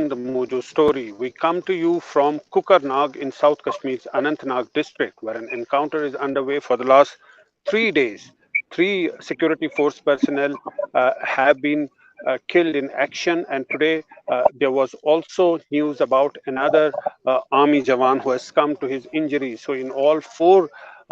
watching the Mojo story. We come to you from Kukarnag in South Kashmir's Anantnag district, where an encounter is underway for the last 3 days. Three security force personnel have been killed in action, and today there was also news about another army jawan who has come to his injuries. So, in all, four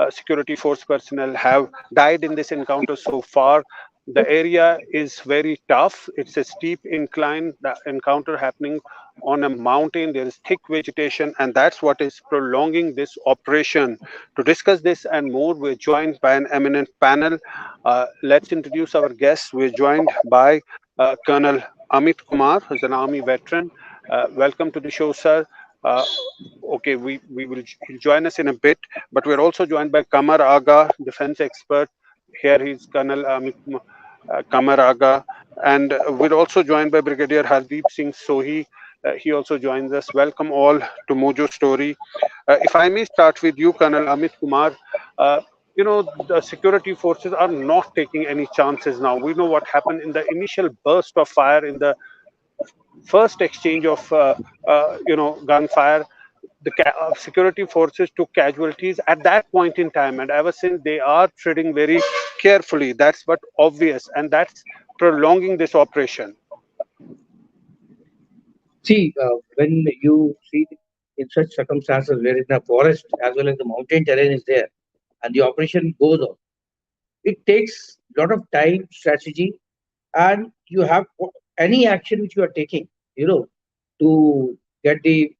security force personnel have died in this encounter so far. The area is very tough. It's a steep incline, the encounter happening on a mountain. There is thick vegetation, and that's what is prolonging this operation. To discuss this and more, we're joined by an eminent panel. Let's introduce our guests. We're joined by Colonel Amit Kumar, who's an Army veteran. Welcome to the show, sir. Uh, okay, we will he'll join us in a bit, but we're also joined by Kamar Aga, defense expert. Here he's Colonel Amit Kamar Aga, and we're also joined by Brigadier Hardeep Singh Sohi. He also joins us. Welcome all to Mojo Story. If I may start with you, Colonel Amit Kumar. Uh, the security forces are not taking any chances now. We know what happened in the initial burst of fire in the first exchange of gunfire. The security forces took casualties at that point in time, and ever since they are treading very carefully. That's what obvious, and that's prolonging this operation. See, when you see in such circumstances where in the forest as well as the mountain terrain is there and the operation goes on, it takes a lot of time, strategy, and you have any action which you are taking, to get the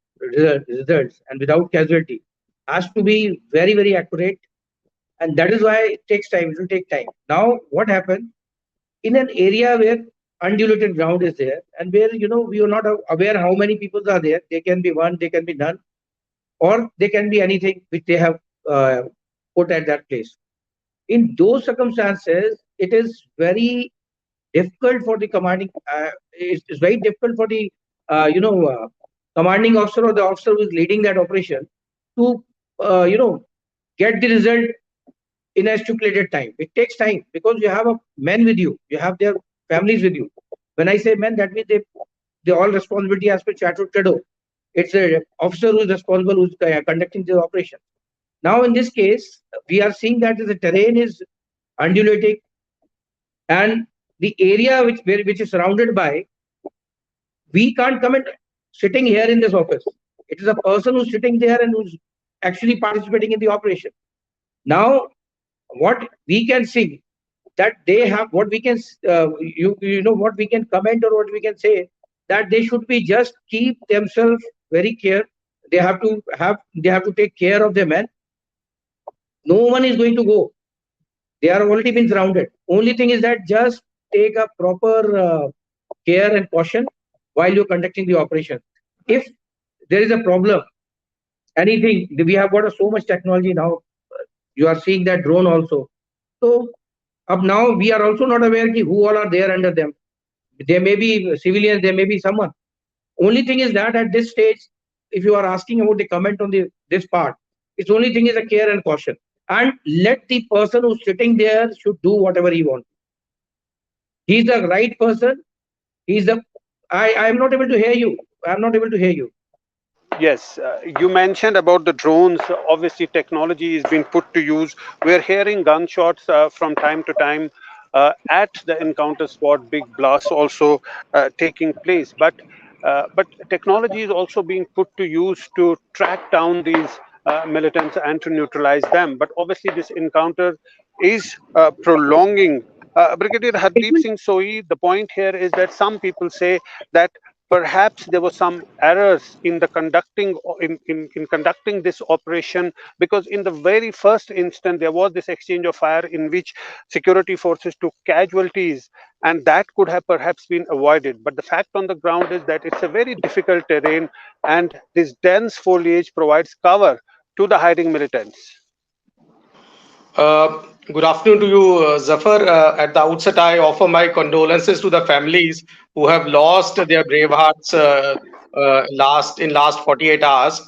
results and without casualty has to be very, very accurate. And that is why it takes time. It will take time. Now, what happened in an area where undulated ground is there and where, we are not aware how many people are there. They can be one, they can be none, or they can be anything which they have put at that place. In those circumstances, it is very difficult for the commanding. It's very difficult for the commanding officer or the officer who is leading that operation to get the result in a stipulated time. It takes time because you have a men with you, you have their families with you. When I say men, that means they all responsibility as per Chatwood Credo. It's a officer who is responsible who's conducting the operation. Now, in this case, we are seeing that the terrain is undulating, and the area which is surrounded by, we can't come and sitting here in this office. It is a person who's sitting there and who's actually participating in the operation. Now, what we can see that they have, what we can what we can comment or what we can say, that they should be just keep themselves very care. They have to take care of their men. No one is going to go. They are already been surrounded. Only thing is that just take a proper care and caution while you're conducting the operation. If there is a problem, anything, we have got so much technology now. You are seeing that drone also. So up now we are also not aware who all are there under them. There may be civilians, there may be someone. Only thing is that at this stage, if you are asking about the comment on this part, its only thing is a care and caution. And let the person who's sitting there should do whatever he wants. He's the right person. I am not able to hear you. I am not able to hear you. Yes, you mentioned about the drones. Obviously, technology is being put to use. We're hearing gunshots from time to time at the encounter spot. Big blasts also taking place, but technology is also being put to use to track down these militants and to neutralize them. But obviously, this encounter is prolonging. Brigadier Hardeep Singh Sohi, the point here is that some people say that perhaps there were some errors in the conducting in conducting this operation, because in the very first instant there was this exchange of fire in which security forces took casualties, and that could have perhaps been avoided. But the fact on the ground is that it's a very difficult terrain, and this dense foliage provides cover to the hiding militants. Good afternoon to you, Zafar. At the outset, I offer my condolences to the families who have lost their brave hearts last 48 hours.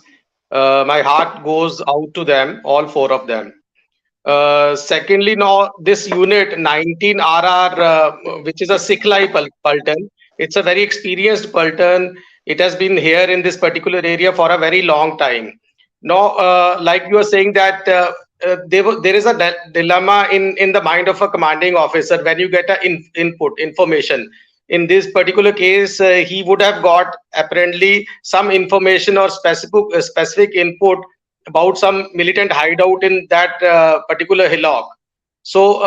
My heart goes out to them, all four of them. Secondly, now this unit 19 RR, which is a Sikh Pulton, it's a very experienced Pulton. It has been here in this particular area for a very long time. Now, like you are saying that there is a dilemma in the mind of a commanding officer when you get a input information. In this particular case, he would have got apparently some information or specific input about some militant hideout in that particular hillock. So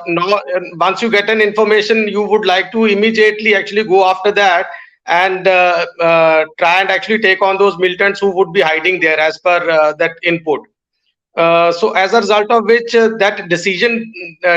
now, once you get an information, you would like to immediately actually go after that and try and actually take on those militants who would be hiding there as per that input. So as a result of which that decision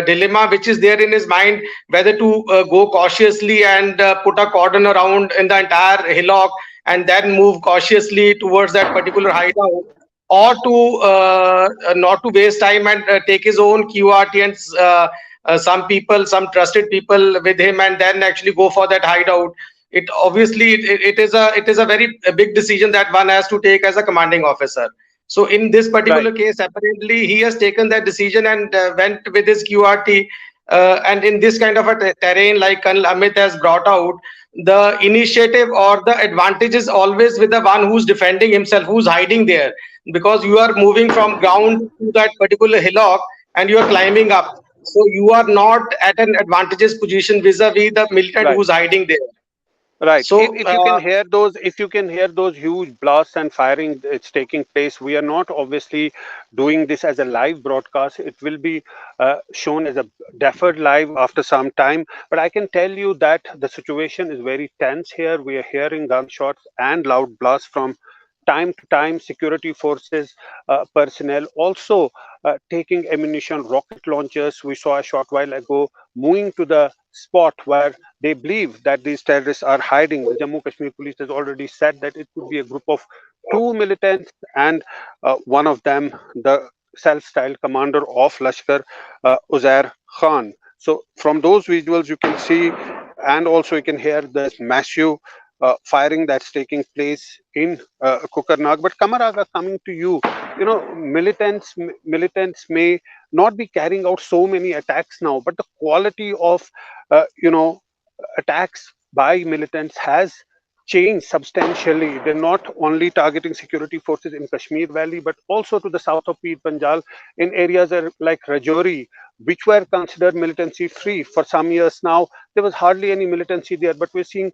dilemma which is there in his mind, whether to go cautiously and put a cordon around in the entire hillock and then move cautiously towards that particular hideout, or to not to waste time and take his own QRT and some people, some trusted people with him, and then actually go for that hideout. It obviously it is a very big decision that one has to take as a commanding officer. So in this particular Right. case, apparently he has taken that decision and went with his QRT. And in this kind of a terrain, like Colonel Amit has brought out, the initiative or the advantage is always with the one who's defending himself, who's hiding there, because you are moving from ground to that particular hillock and you are climbing up. So you are not at an advantageous position vis-a-vis the militant Right. who's hiding there. Right. If, So if you can hear those, if you can hear those huge blasts and firing, it's taking place. We are not obviously doing this as a live broadcast. It will be shown as a deferred live after some time. But I can tell you that the situation is very tense here. We are hearing gunshots and loud blasts from time to time. Security forces personnel also taking ammunition, rocket launchers. We saw a short while ago moving to the spot where they believe that these terrorists are hiding. The Jammu Kashmir Police has already said that it could be a group of two militants and one of them, the self-styled commander of Lashkar, Uzair Khan. So from those visuals, you can see, and also you can hear this massive firing that's taking place in Kukarnag. But Kamaraga, coming to you, militants may not be carrying out so many attacks now, but the quality of attacks by militants has changed substantially. They're not only targeting security forces in Kashmir Valley, but also to the south of Pir Panjal in areas like Rajouri, which were considered militancy free for some years now. There was hardly any militancy there, but we're seeing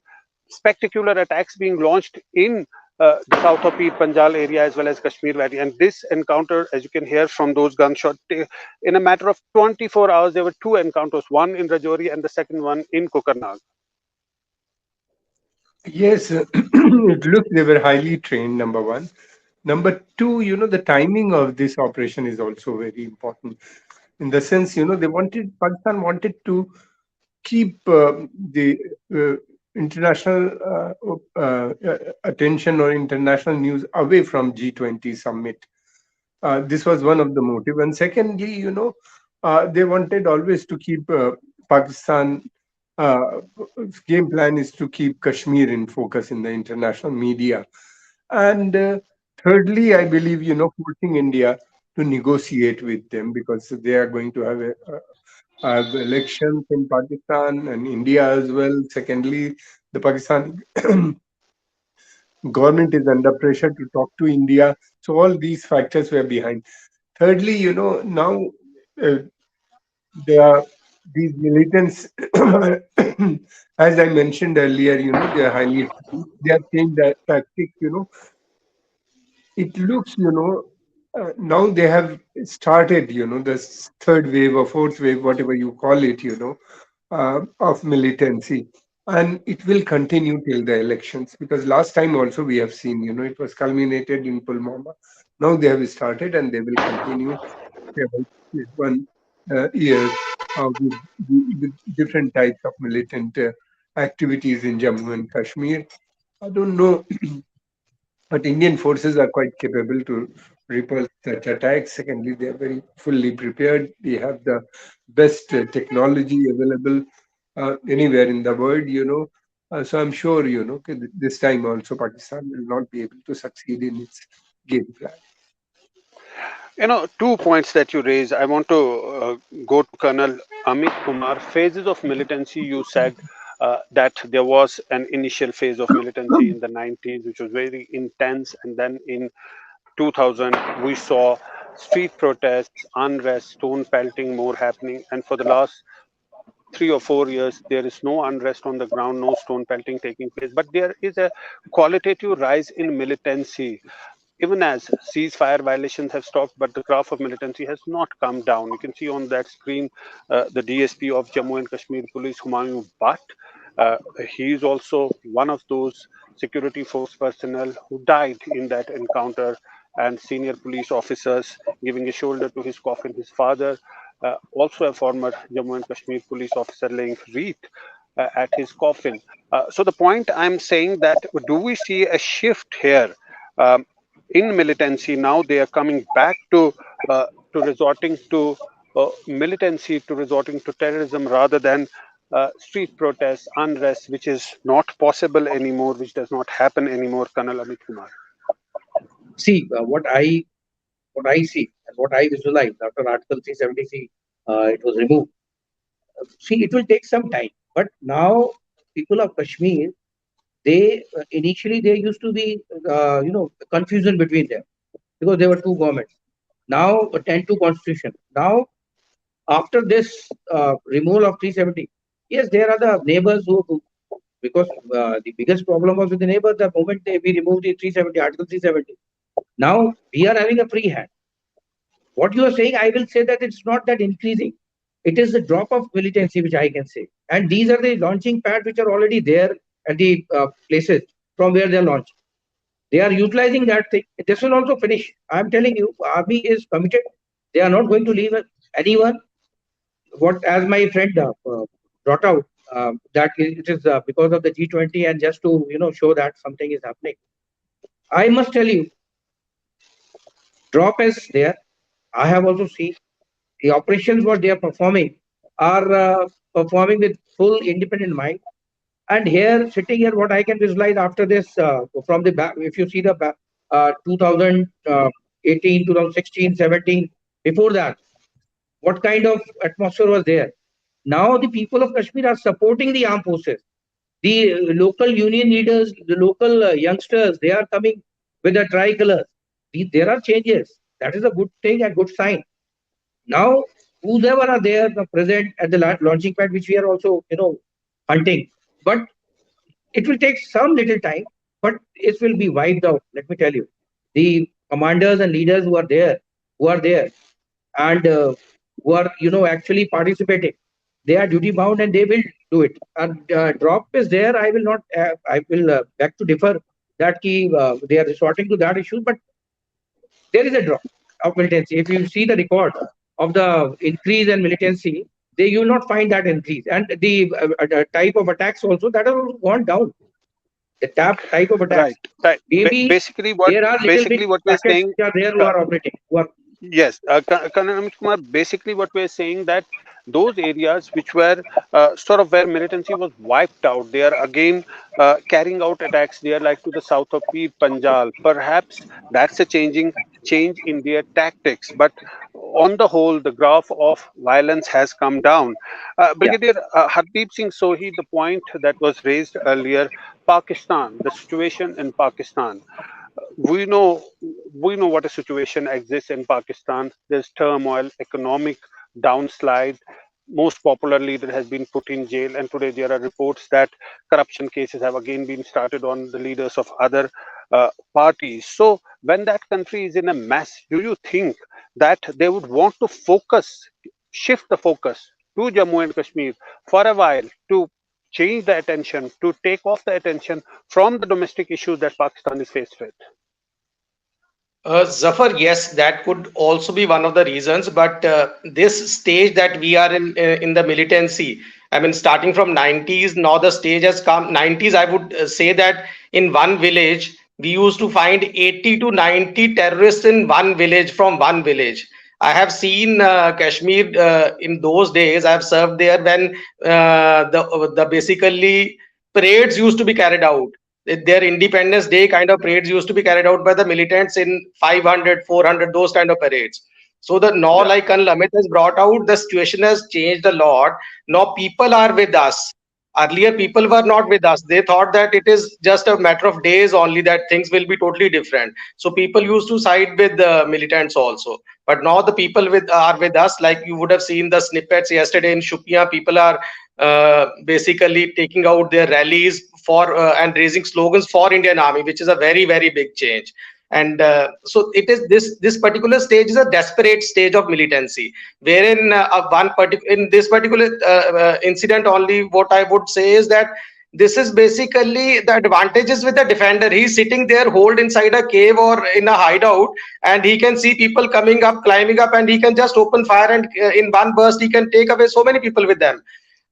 spectacular attacks being launched in the south of Pir Panjal area as well as Kashmir Valley. And this encounter, as you can hear from those gunshots, in a matter of 24 hours, there were two encounters, one in Rajouri and the second one in Kukarnag. Yes, it looks they were highly trained, number one. Number two, the timing of this operation is also very important. In the sense, Pakistan wanted to keep the international attention or international news away from G20 summit. This was one of the motive. And secondly, they wanted always to keep Pakistan. Uh, Game plan is to keep Kashmir in focus in the international media. And thirdly, I believe, forcing India to negotiate with them because they are going to have elections in Pakistan and India as well. Secondly, the Pakistan government is under pressure to talk to India. So all these factors were behind. Thirdly, now uh, there are these militants, as I mentioned earlier, they are highly, they are changed their tactics, it looks, now they have started, the third wave or fourth wave, whatever you call it, of militancy. And it will continue till the elections because last time also we have seen, it was culminated in Pulwama. Now they have started and they will continue about 1 year with different types of militant activities in Jammu and Kashmir. I don't know, but Indian forces are quite capable to repel such attacks. Secondly, they are very fully prepared. We have the best technology available anywhere in the world, So I'm sure, this time also Pakistan will not be able to succeed in its game plan. 2 points that you raise. I want to go to Colonel Amit Kumar. Phases of militancy, you said. that there was an initial phase of militancy in the 90s, which was very intense, and then in 2000 we saw street protests, unrest, stone pelting more happening, and for the last 3 or 4 years, there is no unrest on the ground, no stone pelting taking place, but there is a qualitative rise in militancy. Even as ceasefire violations have stopped, but the graph of militancy has not come down. You can see on that screen the DSP of Jammu and Kashmir Police, Hamayun Bhat. Uh, he is also one of those security force personnel who died in that encounter, and senior police officers giving a shoulder to his coffin. His father, also a former Jammu and Kashmir police officer, laying wreath at his coffin. So the point I'm saying that do we see a shift here? Um, in militancy now they are coming back to resorting to militancy, to resorting to terrorism rather than street protests, unrest, which is not possible anymore, which does not happen anymore, Colonel Amit Kumar. See, what I see and what I visualize after Article 370C, it was removed. See, it will take some time, but now people of Kashmir, they initially they used to be confusion between them because there were two governments. Now 10-2 constitution. Now after this removal of 370, yes, there are the neighbors who because the biggest problem was with the neighbors the moment we removed the 370 Article 370. Now we are having a free hand. What you are saying, I will say that it's not that increasing. It is the drop of militancy, which I can say. And these are the launching pads which are already there at the places from where they are launched. They are utilizing that thing. This will also finish. I'm telling you, army is committed. They are not going to leave anyone. What, as my friend brought out, that it is because of the G20 and just to show that something is happening. I must tell you, drop is there. I have also seen the operations what they are performing are performing with full independent mind. And here, sitting here, what I can visualize after this from the back, if you see the back, 2018, 2016, 17, before that, what kind of atmosphere was there? Now the people of Kashmir are supporting the armed forces. The local union leaders, the local youngsters, they are coming with the tricolors. There are changes. That is a good thing and good sign. Now, whoever are there, the present at the launching pad, which we are also, hunting, but it will take some little time, but it will be wiped out. Let me tell you, the commanders and leaders who are there, and who are, actually participating, they are duty bound and they will do it. And drop is there. I will not. I will beg to differ that they are resorting to that issue, but there is a drop of militancy. If you see the record of the increase in militancy, you will not find that increase. And the type of attacks also that have gone down. The type of attacks. Right, right. Maybe Basically, what there are little bit basically what we're packets saying. which are there who are operating. Who are, Yes, Colonel Amit Kumar, basically what we're saying that those areas which were sort of where militancy was wiped out, they are again carrying out attacks. They are like to the south of Peer Panjal. Perhaps that's a change in their tactics, but on the whole, the graph of violence has come down. yeah, Brigadier Hardeep Singh Sohi, the point that was raised earlier, Pakistan, the situation in Pakistan, we know we know what a situation exists in Pakistan. There's turmoil, economic downslide. Most popular leader has been put in jail, and today there are reports that corruption cases have again been started on the leaders of other parties. So, when that country is in a mess, do you think that they would want to shift the focus to Jammu and Kashmir for a while to change the attention, to take off the attention from the domestic issues that Pakistan is faced with? Zafar, yes, that could also be one of the reasons. But this stage that we are in the militancy, I mean, starting from 90s, now the stage has come. 90s, I would say that in one village, we used to find 80 to 90 terrorists in one village from one village. I have seen Kashmir in those days. I have served there when the basically parades used to be carried out. Their Independence Day kind of parades used to be carried out by the militants in 500, 400, those kind of parades. So the now, like Colonel Amit has brought out, the situation has changed a lot. Now people are with us. Earlier, people were not with us. They thought that it is just a matter of days only that things will be totally different. So people used to side with the militants also. But now the people with are with us. Like you would have seen the snippets yesterday in Shupia, people are basically taking out their rallies for and raising slogans for Indian Army, which is a very big change. And so it is this particular stage is a desperate stage of militancy, wherein in this particular incident only, what I would say is that this is basically the advantages with the defender. He's sitting there hold inside a cave or in a hideout, and he can see people coming up, climbing up, and he can just open fire, and in one burst he can take away so many people with them.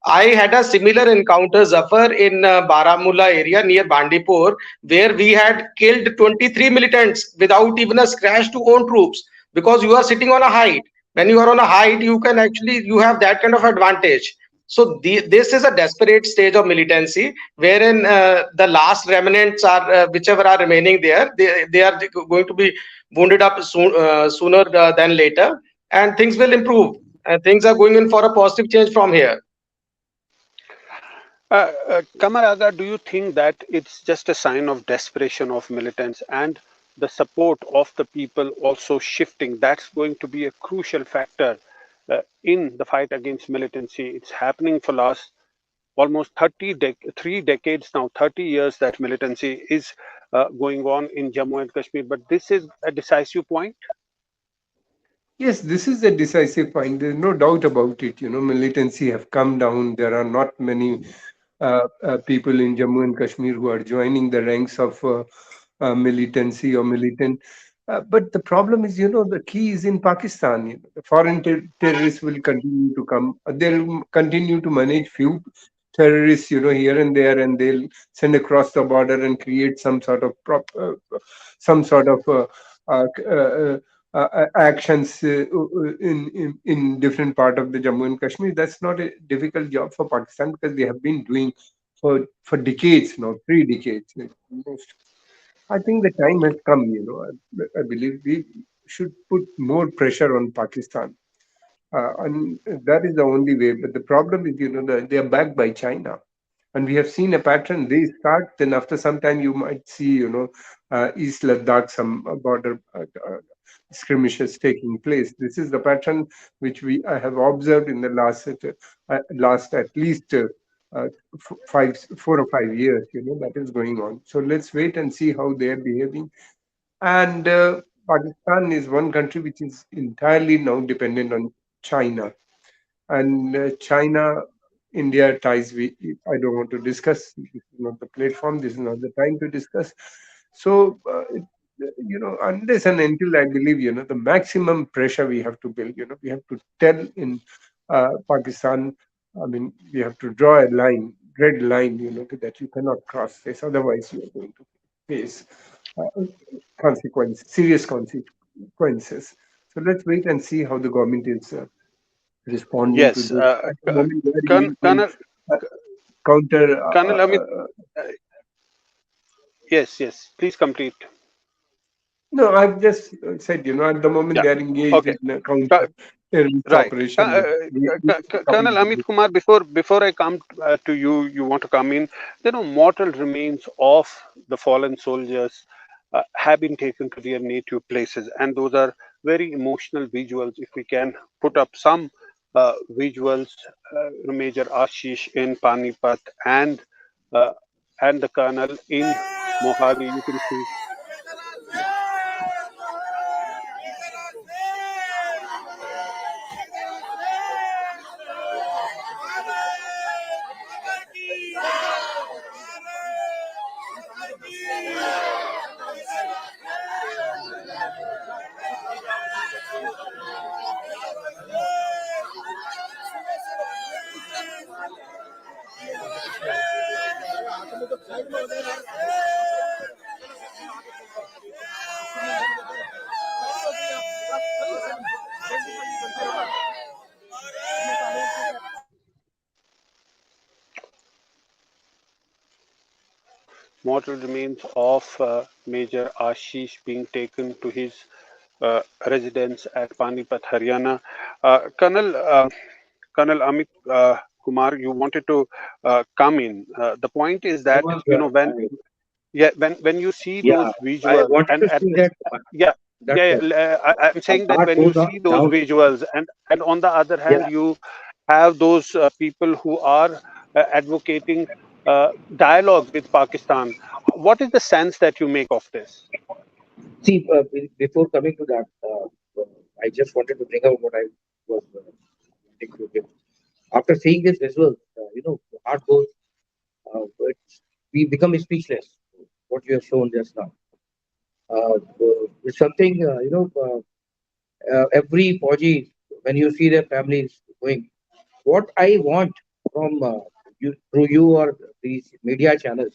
I had a similar encounter, Zafar, in Baramulla area near Bandipur, where we had killed 23 militants without even a scratch to own troops, because you are sitting on a height. When you are on a height, you can actually you have that kind of advantage. So this is a desperate stage of militancy, wherein the last remnants are whichever are remaining there, they are going to be wounded up sooner than later, and things will improve. And things are going in for a positive change from here. Kamar Aga, do you think that it's just a sign of desperation of militants and the support of the people also shifting? That's going to be a crucial factor in the fight against militancy. It's happening for last almost 3 decades now, 30 years that militancy is going on in Jammu and Kashmir. But this is a decisive point. Yes, this is a decisive point. There's no doubt about it. Militancy have come down. There are not many people in Jammu and Kashmir who are joining the ranks of militancy or militant. But the problem is, the key is in Pakistan. The foreign terrorists will continue to come. They'll continue to manage few terrorists, here and there, and they'll send across the border and create some sort of some sort of uh, uh, actions in different part of the Jammu and Kashmir. That's not a difficult job for Pakistan because they have been doing for decades now, 3 decades almost. I think the time has come. I believe we should put more pressure on Pakistan, and that is the only way. But the problem is, they are backed by China, and we have seen a pattern. They start, then after some time, you might see, East Ladakh, some border skirmishes taking place. This is the pattern which I have observed in the last at least 4 or 5 years. That is going on. So let's wait and see how they are behaving. And Pakistan is one country which is entirely now dependent on China. And China India ties, I don't want to discuss. This is not the platform, this is not the time to discuss. So, unless and until I believe, the maximum pressure we have to build, we have to tell in Pakistan, I mean, we have to draw a line, red line, that you cannot cross this, otherwise you are going to face serious consequences. So let's wait and see how the government is responding to Yes, this. At the moment, they are engaged Colonel, in uh, counter. Colonel Amit, uh, yes, please complete. No, I've just said, at the moment Yeah, they are engaged okay. in a counter terrorist Right. operation. Colonel Amit Kumar, before I come to you, you want to come in. Mortal remains of the fallen soldiers have been taken to their native places, and those are very emotional visuals. If we can put up some visuals, Major Ashish in Panipat uh, and the Colonel in Mohali, you can see. Mortal remains of Major Ashish being taken to his residence at Panipat, Haryana. Colonel Amit Kumar, you wanted to come in. The point is I that, was, when yeah, when you see yeah, those I visuals, wanted and to at see this, that. yeah, That's yeah, what. yeah, I'm A saying that bar when you goes on see those down. visuals, and on the other hand, Yeah. you have those people who are advocating dialogue with Pakistan. What is the sense that you make of this? See, before coming to that, I just wanted to bring out what I was wanting to give. After seeing this visual, the heart goes. We become speechless. What you have shown just now. It's something, every Fauji, when you see their families going, what I want from you, through you or these media channels,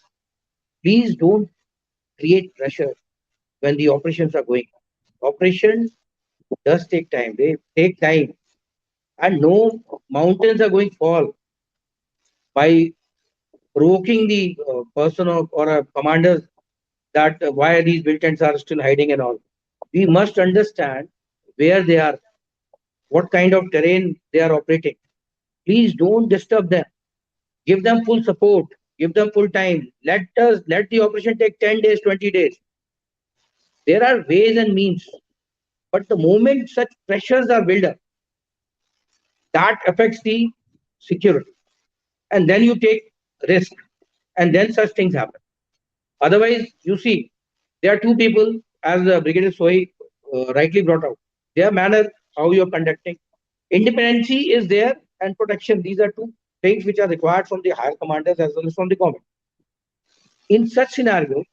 please don't create pressure when the operations are going. Operations does take time. They take time, and no mountains are going to fall by provoking the person or a commander that why these militants are still hiding and all. We must understand where they are, what kind of terrain they are operating. Please don't disturb them. Give them full support. Give them full time. Let the operation take 10 days, 20 days. There are ways and means. But the moment such pressures are built up, that affects the security. And then you take risk. And then such things happen. Otherwise, you see, there are two people, as Brigadier Sohi rightly brought out. Their manner, how you are conducting. Independency is there and protection. These are two things which are required from the higher commanders as well as from the government. In such scenario,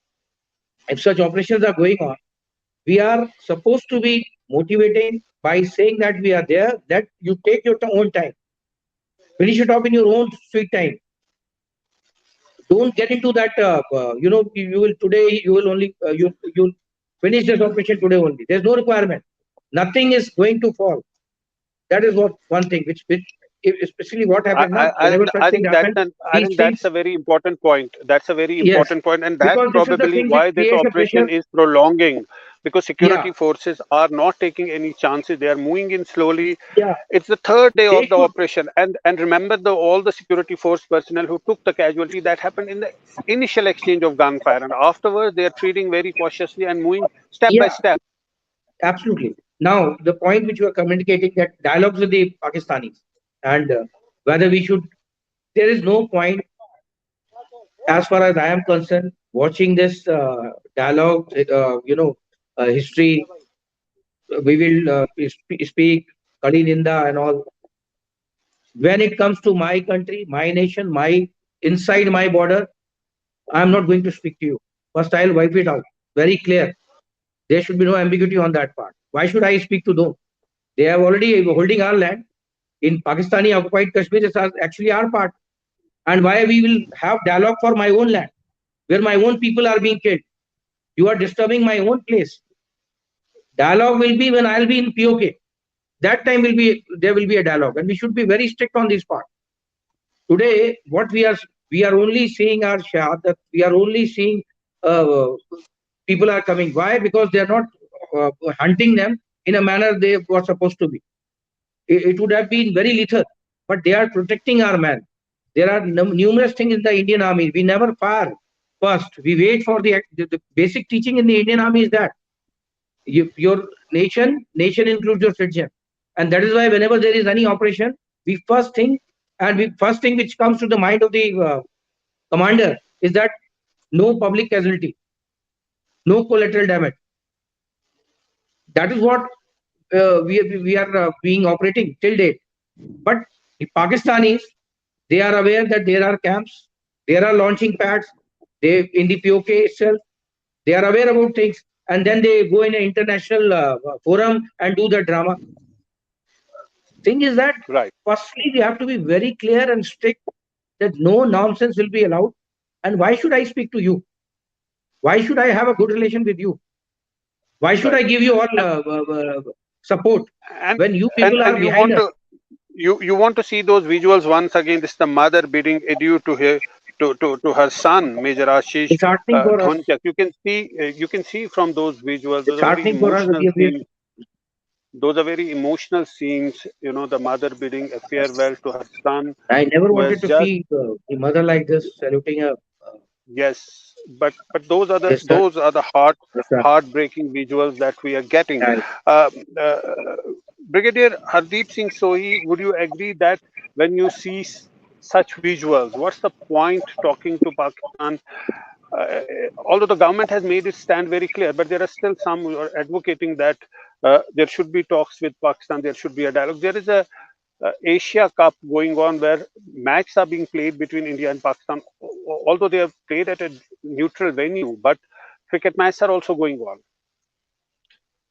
if such operations are going on, we are supposed to be motivating by saying that we are there, that you take your own time. Finish it off in your own sweet time. Don't get into that, you will today, you will only, you'll finish this operation today only. There's no requirement. Nothing is going to fall. That is what one thing, especially what I, happened now, I, I whenever think such I things think that's happen, I these think that's things, a very important point. That's a very yes, important point, and that's because this is the probably thing which why this creates a pressure. operation is prolonging, because Yeah, security forces are not taking any chances. They are moving in slowly. yeah, It's the third day they of the should, operation, and remember all the security force personnel who took the casualty that happened in the initial exchange of gunfire, and afterwards they are treating very cautiously and moving step by yeah, step. absolutely. Now, the point which you are communicating, that dialogues with the Pakistanis, and whether we should, there is no point, as far as I am concerned, watching this dialogue, history, we will speak Kali Ninda and all. When it comes to my country, my nation, my inside my border, I am not going to speak to you. First, I'll wipe it out. Very clear. There should be no ambiguity on that part. Why should I speak to them? They are already holding our land. In Pakistani occupied Kashmir is actually our part. And why we will have dialogue for my own land, where my own people are being killed? You are disturbing my own place. Dialogue will be when I'll be in POK. That time will be there will be a dialogue, and we should be very strict on this part. Today, what we are only seeing our shahadat. We are only seeing uh, people are coming. Why? Because they are not hunting them in a manner they were supposed to be. It would have been very lethal, but they are protecting our man. There are numerous things in the Indian Army. We never fire first. We wait for the basic teaching in the Indian Army is that your nation includes your citizen, and that is why whenever there is any operation, we first think and we first thing which comes to the mind of the commander is that no public casualty, no collateral damage. That is what we are being operating till date. But the Pakistanis, they are aware that there are camps, there are launching pads, they in the POK itself, they are aware about things, and then they go in an international forum and do the drama. Thing is that Right. firstly we have to be very clear and strict that no nonsense will be allowed. And why should I speak to you? Why should I have a good relation with you? Why should I Right. give you all And support and when you and people are and you behind want us? to you want to see those visuals once again. This is the mother bidding adieu to her son, Major Ashish It's heartening for us. Dhonack. You can see from those visuals, It's those are very heartening for us. emotional scenes. Those are very emotional scenes. You know, the mother bidding a farewell to her son, I never who has wanted to just see the mother like this saluting yes, but those are the his son. heartbreaking visuals that we are getting. Right. Uh, uh, Brigadier Hardeep Singh Sohi, would you agree that when you see such visuals, what's the point talking to Pakistan? Uh, Although the government has made its stand very clear, but there are still some who are advocating that there should be talks with Pakistan, there should be a dialogue. There is a Asia Cup going on where matches are being played between India and Pakistan, although they are played at a neutral venue, but cricket matches are also going on.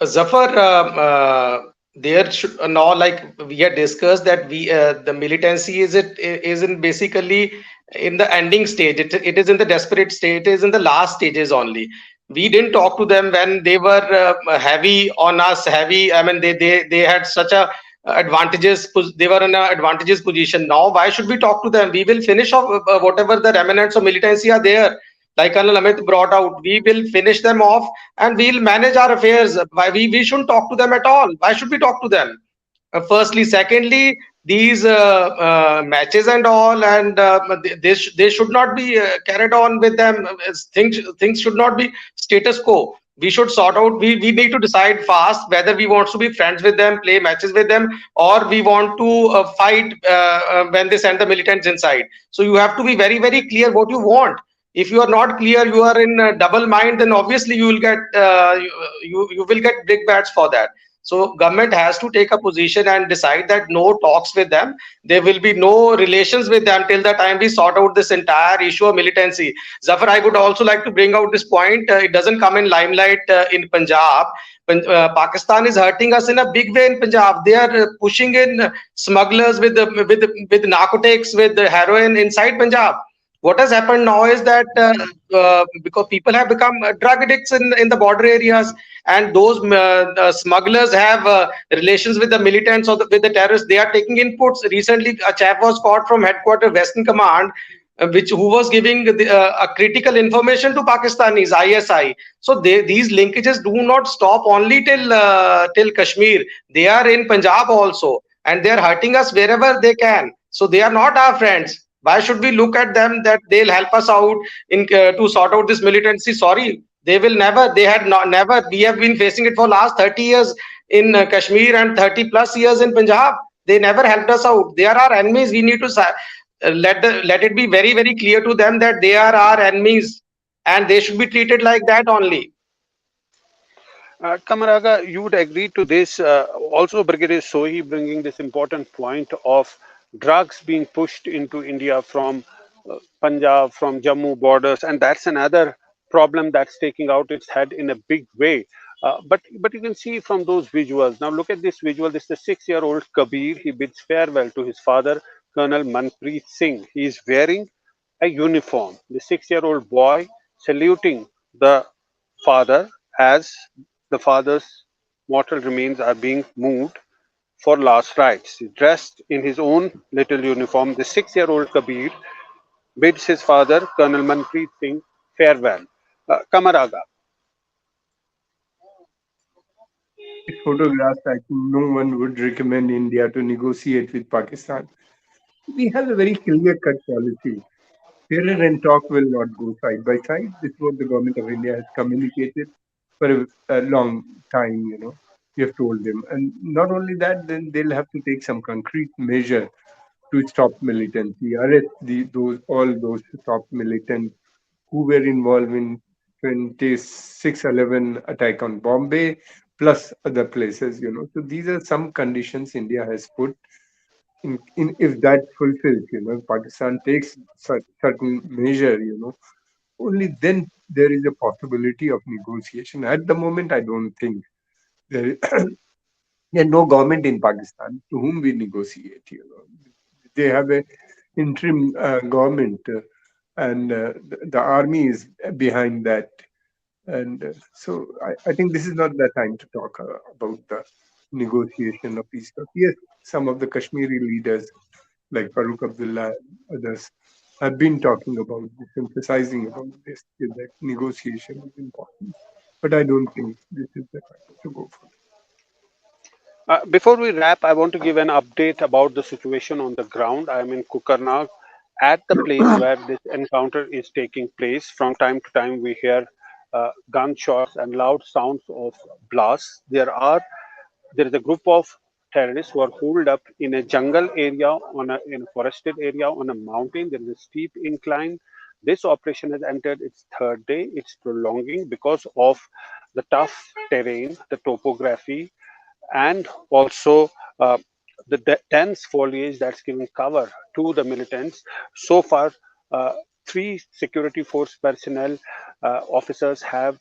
Zafar, there should now, like we had discussed, that we the militancy is in basically in the ending stage. It is in the desperate state. It is in the last stages only. We didn't talk to them when they were heavy on us. Heavy. I mean, they had such a advantages. They were in an advantageous position. Now, why should we talk to them? We will finish off whatever the remnants of militancy are there. Like Colonel Amit brought out, we will finish them off and we'll manage our affairs. Why we shouldn't talk to them at all? Why should we talk to them? Firstly, secondly, these matches and all, and they should not be carried on with them. Things should not be status quo. We should sort out. We need to decide fast whether we want to be friends with them, play matches with them, or we want to fight when they send the militants inside. So you have to be very very clear what you want. If you are not clear, you are in double mind, then obviously you will get you will get big bats for that. So government has to take a position and decide that no talks with them. There will be no relations with them till the time we sort out this entire issue of militancy. Zafar, I would also like to bring out this point. It doesn't come in limelight in Punjab. Pakistan is hurting us in a big way in Punjab. They are pushing in smugglers with narcotics, with the heroin inside Punjab. What has happened now is that because people have become drug addicts in the border areas, and those smugglers have relations with the militants or with the terrorists. They are taking inputs. Recently a chap was caught from headquarters Western Command, which who was giving a critical information to Pakistanis ISI. So these linkages do not stop only till Kashmir. They are in Punjab also, and they are hurting us wherever they can. So they are not our friends. Why should we look at them that they'll help us out in to sort out this militancy? Sorry, they will never. They had not never. We have been facing it for last 30 years in Kashmir and 30 plus years in Punjab. They never helped us out. They are our enemies. We need to let it be very very clear to them that they are our enemies, and they should be treated like that only. Kamaraga, you would agree to this. Also, Brigadier Sohi bringing this important point of drugs being pushed into India from Punjab, from Jammu borders, and that's another problem that's taking out its head in a big way. But you can see from those visuals. Now look at this visual. This is the 6-year-old Kabir. He bids farewell to his father, Colonel Manpreet Singh. He is wearing a uniform. The 6-year-old boy saluting the father as the father's mortal remains are being moved for last rites. Dressed in his own little uniform, the 6-year-old Kabir bids his father, Colonel Manpreet Singh, farewell. Kamaraga. These photographs, I think no one would recommend India to negotiate with Pakistan. We have a very clear-cut policy. Terror and talk will not go side by side. This is what the government of India has communicated for a long time, We have told them. And not only that, then they'll have to take some concrete measure to stop militancy, arrest those all those top militants who were involved in 26/11 attack on Bombay, plus other places, So these are some conditions India has put in if that fulfills, Pakistan takes certain measure, only then there is a possibility of negotiation. At the moment, I don't think there is, there's no government in Pakistan to whom we negotiate. They have a interim government, and the army is behind that. And so I think this is not the time to talk about the negotiation of peace talks. Yes, some of the Kashmiri leaders like Farooq Abdullah and others have been talking about this, emphasizing about this, that negotiation is important. But I don't think this is the time to go for it. Before we wrap, I want to give an update about the situation on the ground. I am in Kukarnag at the place where this encounter is taking place. From time to time, we hear gunshots and loud sounds of blasts. There is a group of terrorists who are holed up in a jungle area in a forested area on a mountain. There is a steep incline. This operation has entered its third day. It's prolonging because of the tough terrain, the topography, and also uh, the dense foliage that's giving cover to the militants. So far, uh, three security force personnel officers have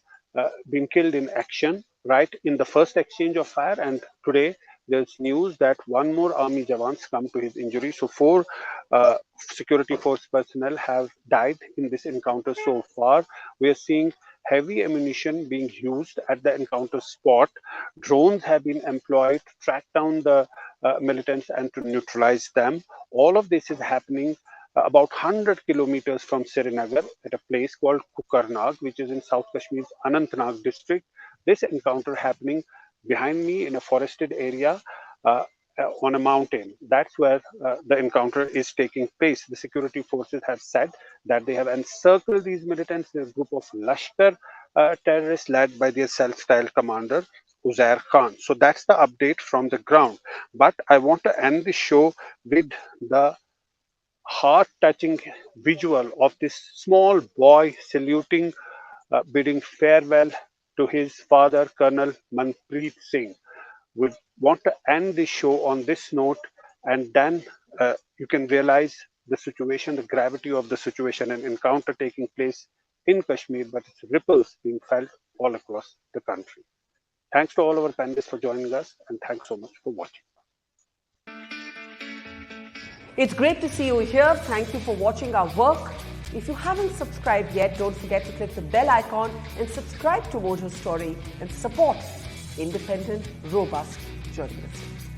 been killed in action, right in the first exchange of fire. And today, there's news that one more army jawan come to his injury. So four security force personnel have died in this encounter so far. We are seeing heavy ammunition being used at the encounter spot. Drones have been employed to track down the militants and to neutralize them. All of this is happening about 100 kilometers from Srinagar at a place called Kukarnag, which is in South Kashmir's Anantnag district. This encounter happening behind me in a forested area uh, on a mountain. That's where the encounter is taking place. The security forces have said that they have encircled these militants. There's a group of Lashkar terrorists led by their self-styled commander, Uzair Khan. So that's the update from the ground. But I want to end the show with the heart-touching visual of this small boy saluting, bidding farewell to his father, Colonel Manpreet Singh. We want to end the show on this note, and then you can realize the situation, the gravity of the situation, an encounter taking place in Kashmir, but its ripples being felt all across the country. Thanks to all our panelists for joining us, and thanks so much for watching. It's great to see you here. Thank you for watching our work. If you haven't subscribed yet, don't forget to click the bell icon and subscribe to Mojo Story and support independent, robust journalism.